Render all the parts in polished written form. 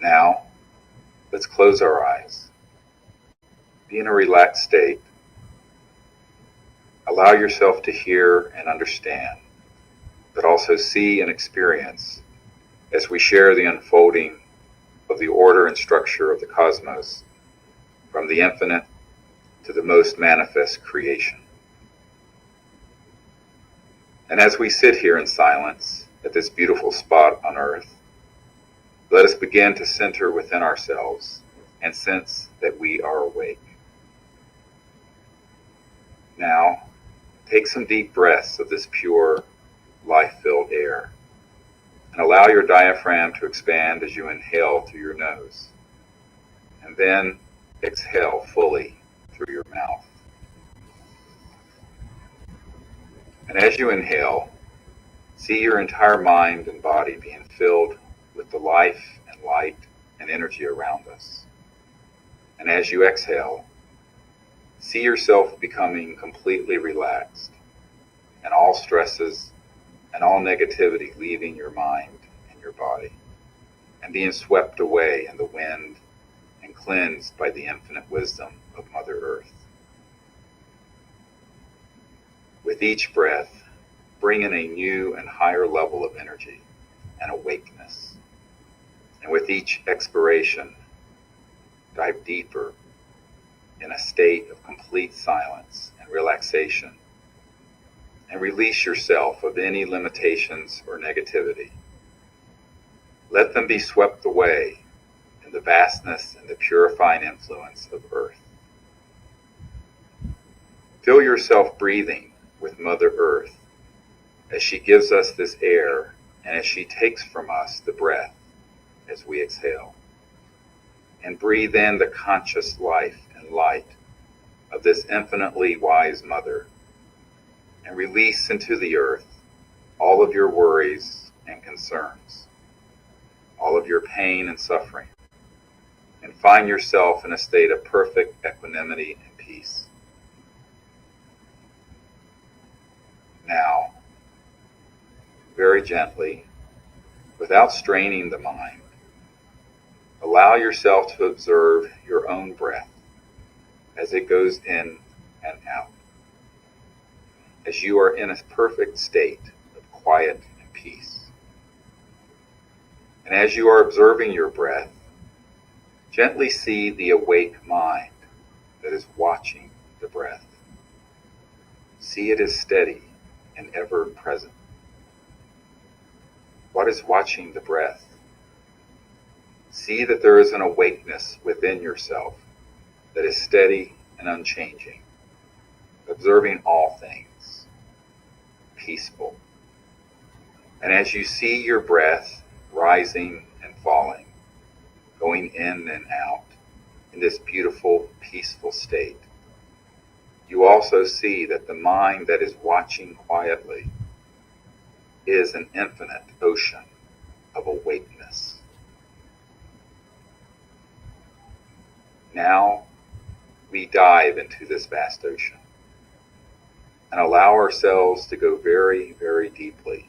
Now, let's close our eyes. Be in a relaxed state. Allow yourself to hear and understand, but also see and experience as we share the unfolding of the order and structure of the cosmos, from the infinite to the most manifest creation. And as we sit here in silence at this beautiful spot on earth, let us begin to center within ourselves and sense that we are awake. Now, take some deep breaths of this pure, life-filled air, and allow your diaphragm to expand as you inhale through your nose, and then exhale fully through your mouth. And as you inhale, see your entire mind and body being filled with the life and light and energy around us. And as you exhale, see yourself becoming completely relaxed, and all stresses and all negativity leaving your mind and your body, and being swept away in the wind and cleansed by the infinite wisdom of Mother Earth. With each breath, bring in a new and higher level of energy and awakeness. And with each expiration, dive deeper in a state of complete silence and relaxation, and release yourself of any limitations or negativity. Let them be swept away in the vastness and the purifying influence of Earth. Feel yourself breathing with Mother Earth as she gives us this air and as she takes from us the breath as we exhale. And breathe in the conscious life and light of this infinitely wise Mother, and release into the earth all of your worries and concerns, all of your pain and suffering, and find yourself in a state of perfect equanimity and peace. Now, very gently, without straining the mind, allow yourself to observe your own breath as it goes in and out, as you are in a perfect state of quiet and peace. And as you are observing your breath, gently see the awake mind that is watching the breath. See it as steady and ever present. What is watching the breath? See that there is an awakeness within yourself that is steady and unchanging, observing all things, peaceful. And as you see your breath rising and falling, going in and out in this beautiful, peaceful state, you also see that the mind that is watching quietly is an infinite ocean of awakeness. Now we dive into this vast ocean and allow ourselves to go very, very deeply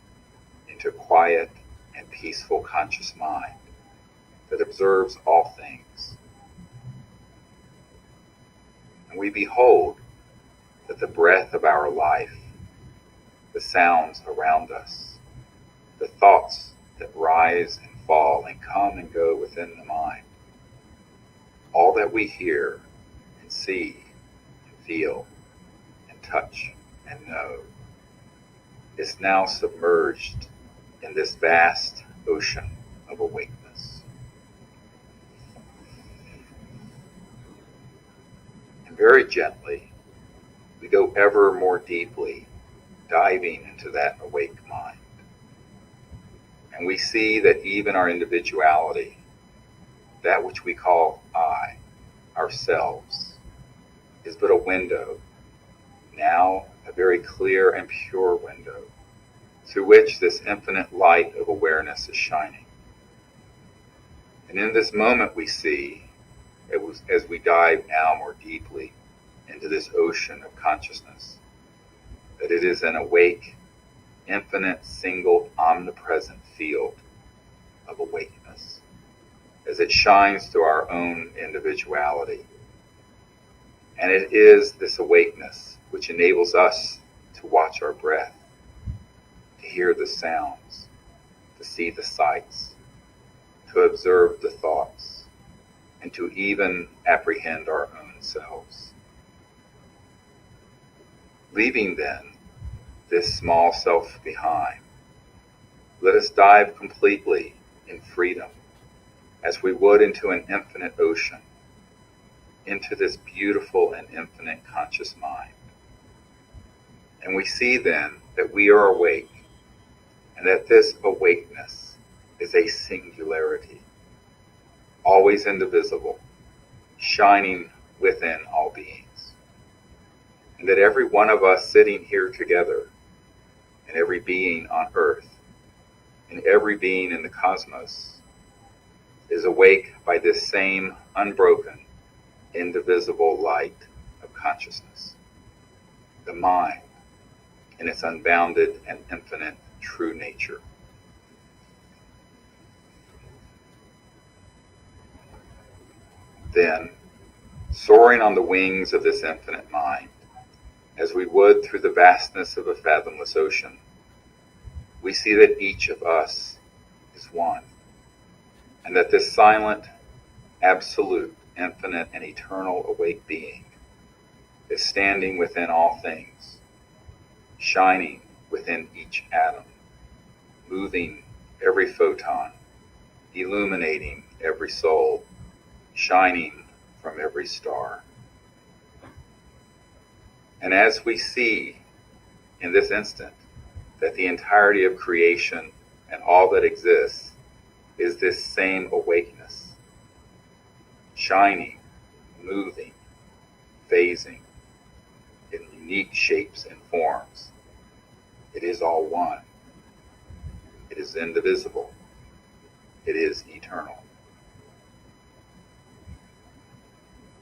into quiet and peaceful conscious mind that observes all things. And we behold that the breath of our life, the sounds around us, the thoughts that rise and fall and come and go within the mind, all that we hear and see and feel and touch and know is now submerged in this vast ocean of awakeness. And very gently, we go ever more deeply, diving into that awake mind. And we see that even our individuality, that which we call I, ourselves, is but a window, now a very clear and pure window, through which this infinite light of awareness is shining. And in this moment we see, as we dive now more deeply into this ocean of consciousness, that it is an awake, infinite, single, omnipresent field of awakeness as it shines through our own individuality. And it is this awakeness which enables us to watch our breath, to hear the sounds, to see the sights, to observe the thoughts, and to even apprehend our own selves. Leaving then this small self behind, let us dive completely in freedom as we would into an infinite ocean, into this beautiful and infinite conscious mind. And we see then that we are awake, and that this awakeness is a singularity, always indivisible, shining within all beings. And that every one of us sitting here together, and every being on earth, and every being in the cosmos, is awake by this same unbroken, indivisible light of consciousness, the mind in its unbounded and infinite true nature. Then, soaring on the wings of this infinite mind, as we would through the vastness of a fathomless ocean, we see that each of us is one, and that this silent, absolute, infinite, and eternal awake being is standing within all things, shining within each atom, moving every photon, illuminating every soul, shining from every star. And as we see in this instant that the entirety of creation and all that exists is this same awakeness, shining, moving, phasing in unique shapes and forms, it is all one. It is indivisible. It is eternal.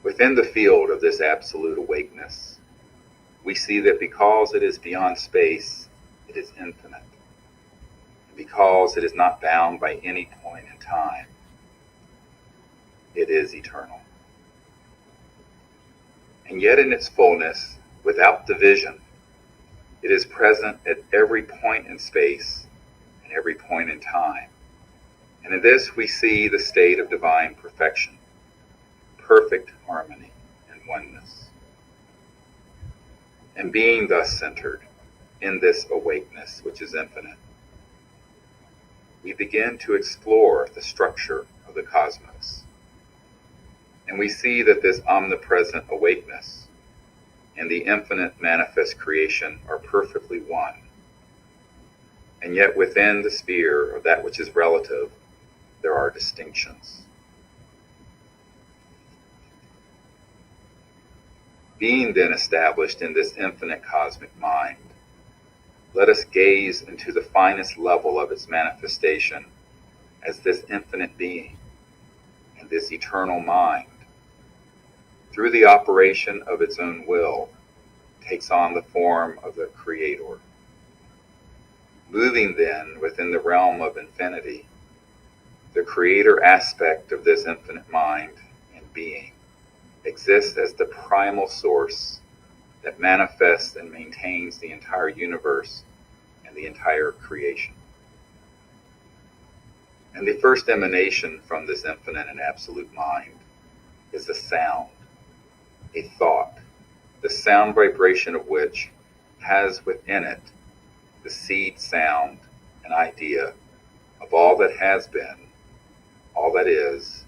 Within the field of this absolute awakeness, we see that because it is beyond space, it is infinite. And because it is not bound by any point in time, it is eternal. And yet in its fullness, without division, it is present at every point in space and every point in time. And in this we see the state of divine perfection, perfect harmony and oneness. And being thus centered in this awakeness which is infinite, we begin to explore the structure of the cosmos. And we see that this omnipresent awakeness and the infinite manifest creation are perfectly one. And yet within the sphere of that which is relative, there are distinctions. Being then established in this infinite cosmic mind, let us gaze into the finest level of its manifestation as this infinite being and this eternal mind, through the operation of its own will, takes on the form of the Creator. Moving then within the realm of infinity, the Creator aspect of this infinite mind and being exists as the primal source that manifests and maintains the entire universe and the entire creation. And the first emanation from this infinite and absolute mind is a sound, a thought, the sound vibration of which has within it the seed sound and idea of all that has been, all that is,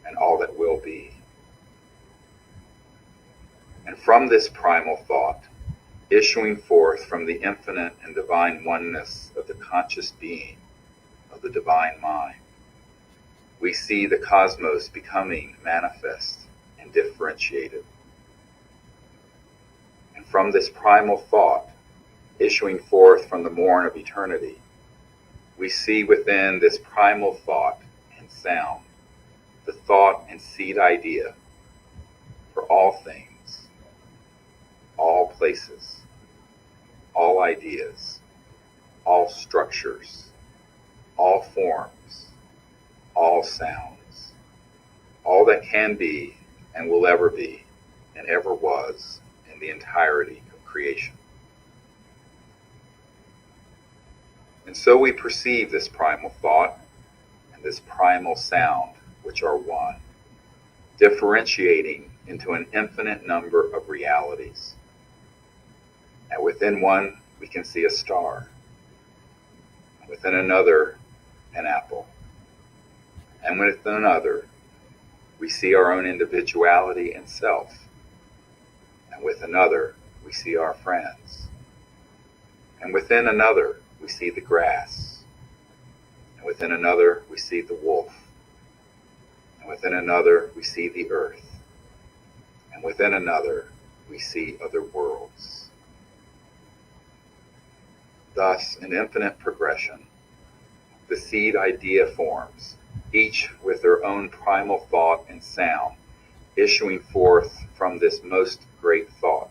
and all that will be. And from this primal thought, issuing forth from the infinite and divine oneness of the conscious being of the divine mind, we see the cosmos becoming manifest and differentiated. And from this primal thought, issuing forth from the morn of eternity, we see within this primal thought and sound the thought and seed idea for all things, all places, all ideas, all structures, all forms, all sounds, all that can be and will ever be and ever was in the entirety of creation. And so we perceive this primal thought and this primal sound, which are one, differentiating into an infinite number of realities. And within one, we can see a star. And within another, an apple. And within another, we see our own individuality and self. And with another, we see our friends. And within another, we see the grass. And within another, we see the wolf. And within another, we see the earth. And within another, we see other worlds. Thus, in infinite progression, the seed idea forms, each with their own primal thought and sound, issuing forth from this most great thought,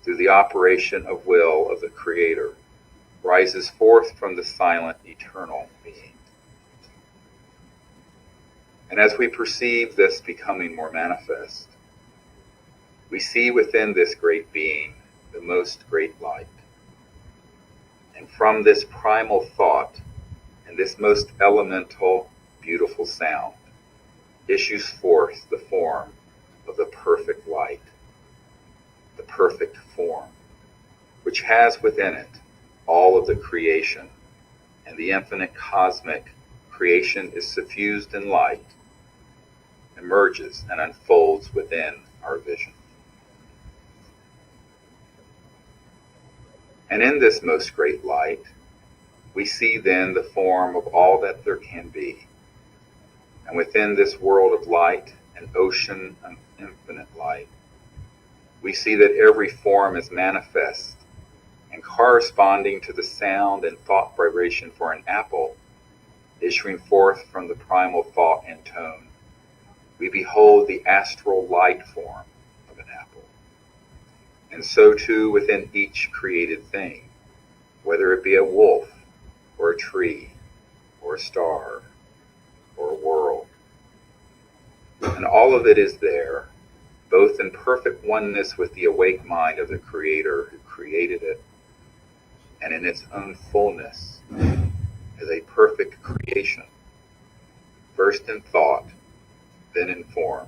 through the operation of will of the Creator, rises forth from the silent eternal being. And as we perceive this becoming more manifest, we see within this great being the most great light. And from this primal thought and this most elemental, beautiful sound issues forth the form of the perfect light, the perfect form, which has within it all of the creation, and the infinite cosmic creation is suffused in light, emerges and unfolds within our vision. And in this most great light, we see then the form of all that there can be. And within this world of light, an ocean of infinite light, we see that every form is manifest, and corresponding to the sound and thought vibration for an apple, issuing forth from the primal thought and tone, we behold the astral light form of an apple. And so too within each created thing, whether it be a wolf, or a tree, or a star, or a world. And all of it is there, both in perfect oneness with the awake mind of the Creator who created it, and in its own fullness as a perfect creation, first in thought, then in form,